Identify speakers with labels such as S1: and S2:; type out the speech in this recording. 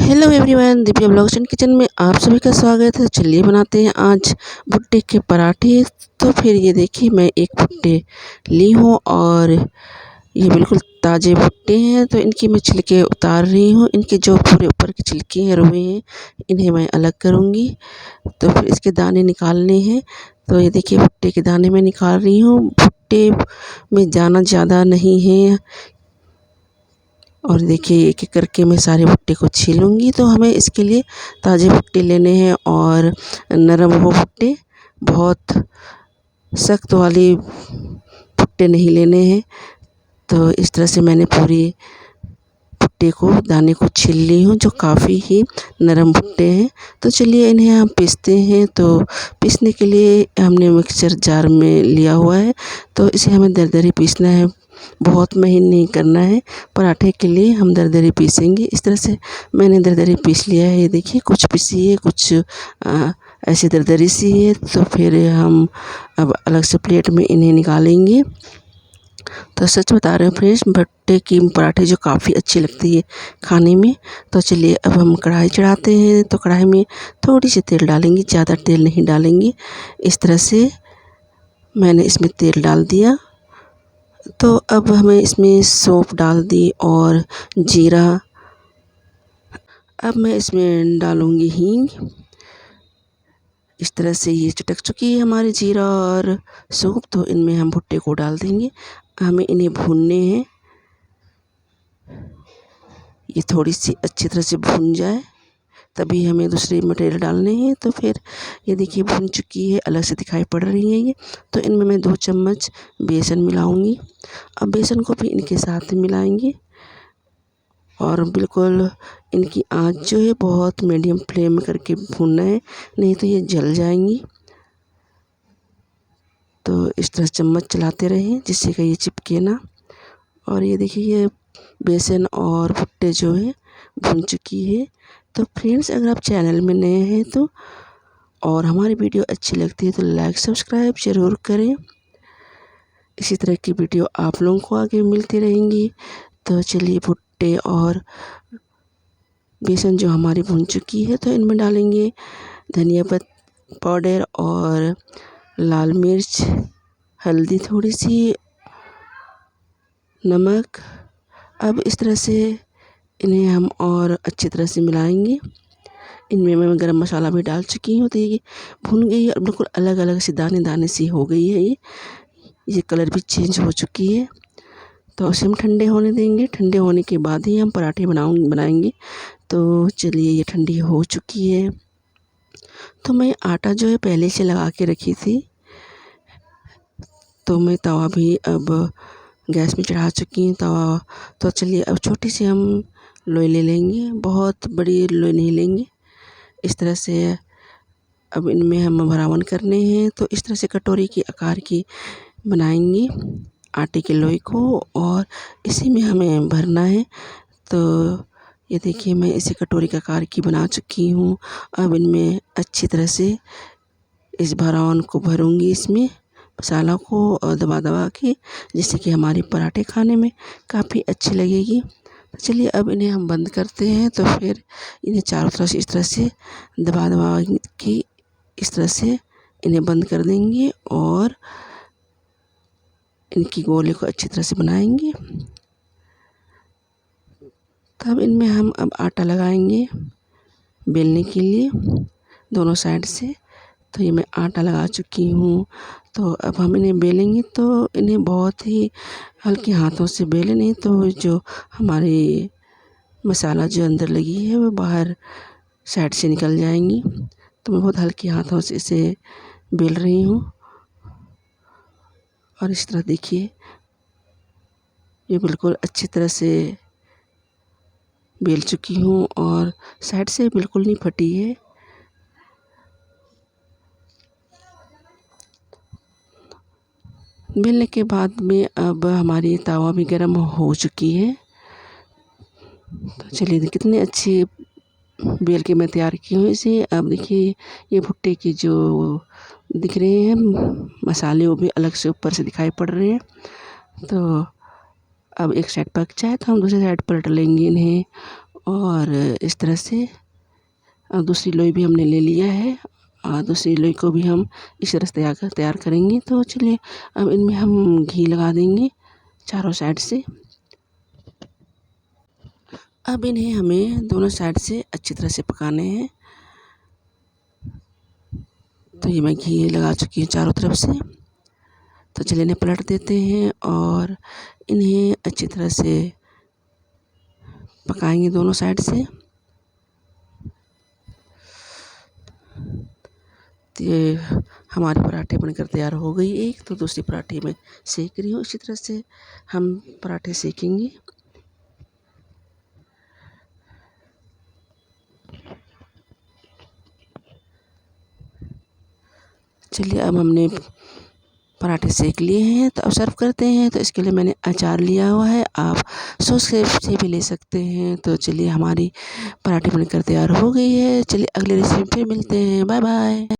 S1: Hello everyone, Divya blogs and kitchen में आप सभी का स्वागत है। चलिए बनाते हैं आज भुट्टे के पराठे। तो फिर ये देखिए, मैं एक भुट्टे ली हूँ और ये बिल्कुल ताज़े भुट्टे हैं। तो इनकी मैं छिलके उतार रही हूँ। इनके जो पूरे ऊपर के छिलके हैं, रुए हैं, इन्हें मैं अलग करूँगी। तो फिर इसके दाने निकालने हैं। तो ये देखिए, भुट्टे के दाने मैं निकाल रही हूँ। भुट्टे में दाना ज़्यादा नहीं है। और देखिए, एक एक करके मैं सारे भुट्टे को छीलूँगी। तो हमें इसके लिए ताज़े भुट्टे लेने हैं और नरम हो भुट्टे, बहुत सख्त वाली भुट्टे नहीं लेने हैं। तो इस तरह से मैंने पूरी भुट्टे को दाने को छील ली हूँ, जो काफ़ी ही नरम भुट्टे हैं। तो चलिए इन्हें हम पीसते हैं। तो पीसने के लिए हमने मिक्सर जार में लिया हुआ है। तो इसे हमें दरदरी पीसना है, बहुत महीन नहीं करना है। पराठे के लिए हम दरदरी पीसेंगे। इस तरह से मैंने दरदरी पीस लिया है। ये देखिए, कुछ पीसी है, कुछ ऐसे दरदरी सी है। तो फिर हम अब अलग से प्लेट में इन्हें निकालेंगे। तो सच बता रहे हैं फ्रेंड्स, भुट्टे की पराठे जो काफ़ी अच्छी लगती है खाने में। तो चलिए अब हम कढ़ाई चढ़ाते हैं। तो कढ़ाई में थोड़ी सी तेल डालेंगे, ज़्यादा तेल नहीं डालेंगे। इस तरह से मैंने इसमें तेल डाल दिया। तो अब हमें इसमें सौंफ डाल दी और जीरा। अब मैं इसमें डालूँगी हींग। इस तरह से ये चटक चुकी है हमारी जीरा और सौंफ। तो इनमें हम भुट्टे को डाल देंगे। हमें इन्हें भूनने हैं। ये थोड़ी सी अच्छी तरह से भून जाए, तभी हमें दूसरे मटेरियल डालने हैं। तो फिर ये देखिए, भून चुकी है, अलग से दिखाई पड़ रही है ये। तो इनमें मैं 2 चम्मच बेसन मिलाऊंगी। अब बेसन को भी इनके साथ मिलाएंगे और बिल्कुल इनकी आंच जो है बहुत मीडियम फ्लेम में करके भूनना है, नहीं तो ये जल जाएंगी। तो इस तरह चम्मच चलाते रहें, जिससे कि ये चिपके ना। और ये देखिए, ये बेसन और भुट्टे जो है भून चुकी है। तो फ्रेंड्स, अगर आप चैनल में नए हैं तो और हमारी वीडियो अच्छी लगती है तो लाइक सब्सक्राइब ज़रूर करें। इसी तरह की वीडियो आप लोगों को आगे मिलती रहेंगी। तो चलिए, भुट्टे और बेसन जो हमारी भून चुकी है, तो इनमें डालेंगे धनिया पाउडर और लाल मिर्च, हल्दी, थोड़ी सी नमक। अब इस तरह से इन्हें हम और अच्छी तरह से मिलाएंगे। इनमें मैं गरम मसाला भी डाल चुकी हूँ। तो ये भून गई है और बिल्कुल अलग अलग सी दाने दाने सी हो गई है। ये कलर भी चेंज हो चुकी है। तो उसे हम ठंडे होने देंगे। ठंडे होने के बाद ही हम पराठे बनाएंगे। तो चलिए, ये ठंडी हो चुकी है। तो मैं आटा जो है पहले से लगा के रखी थी। तो मैं तवा भी अब गैस में चढ़ा चुकी हूँ तवा। तो चलिए, अब छोटी सी हम लोई ले लेंगे, बहुत बड़ी लोई नहीं लेंगे। इस तरह से अब इनमें हम भरावन करने हैं। तो इस तरह से कटोरी की आकार की बनाएंगे आटे की लोई को और इसी में हमें भरना है। तो ये देखिए, मैं इसे कटोरी के आकार की बना चुकी हूँ। अब इनमें अच्छी तरह से इस भरावन को भरूंगी, इसमें मसाला को और दबा दबा के, जिससे कि हमारी पराठे खाने में काफ़ी अच्छी लगेगी। तो चलिए, अब इन्हें हम बंद करते हैं। तो फिर इन्हें चारों तरफ से इस तरह से दबा दबा के इस तरह से इन्हें बंद कर देंगे और इनकी गोले को अच्छी तरह से बनाएंगे। तब इनमें हम अब आटा लगाएंगे बेलने के लिए दोनों साइड से। तो ये मैं आटा लगा चुकी हूँ। तो अब हम इन्हें बेलेंगे। तो इन्हें बहुत ही हल्के हाथों से बेलें, नहीं तो जो हमारी मसाला जो अंदर लगी है वो बाहर साइड से निकल जाएंगी। तो मैं बहुत हल्के हाथों से इसे बेल रही हूँ। और इस तरह देखिए, ये बिल्कुल अच्छी तरह से बेल चुकी हूँ और साइड से बिल्कुल नहीं फटी है। बेलने के बाद में अब हमारी तवा भी गर्म हो चुकी है। तो चलिए, कितने अच्छे बेल के मैं तैयार की हूँ इसे। अब देखिए, ये भुट्टे की जो दिख रहे हैं मसाले, वो भी अलग से ऊपर से दिखाई पड़ रहे हैं। तो अब एक साइड पक जाए तो हम दूसरी साइड पलट लेंगे इन्हें और इस तरह से दूसरी लोई भी हमने ले लिया है और दूसरी लोई को भी हम इस तरह से तैयार करेंगे। तो चलिए अब इनमें हम घी लगा देंगे चारों साइड से। अब इन्हें हमें दोनों साइड से अच्छी तरह से पकाने हैं। तो ये मैं घी लगा चुकी हूँ चारों तरफ से। तो चलिए इन्हें पलट देते हैं और इन्हें अच्छी तरह से पकाएंगे दोनों साइड से। तो ये हमारे पराठे बनकर तैयार हो गई एक। तो दूसरी पराठे में सेक रही हूँ। इसी तरह से हम पराठे सेकेंगे। चलिए अब हमने पराठे सेक लिए हैं तो अब सर्व करते हैं। तो इसके लिए मैंने अचार लिया हुआ है, आप सॉस से भी ले सकते हैं। तो चलिए हमारी पराठे बनकर तैयार हो गई है। चलिए अगले रेसिपी फिर मिलते हैं। Bye bye.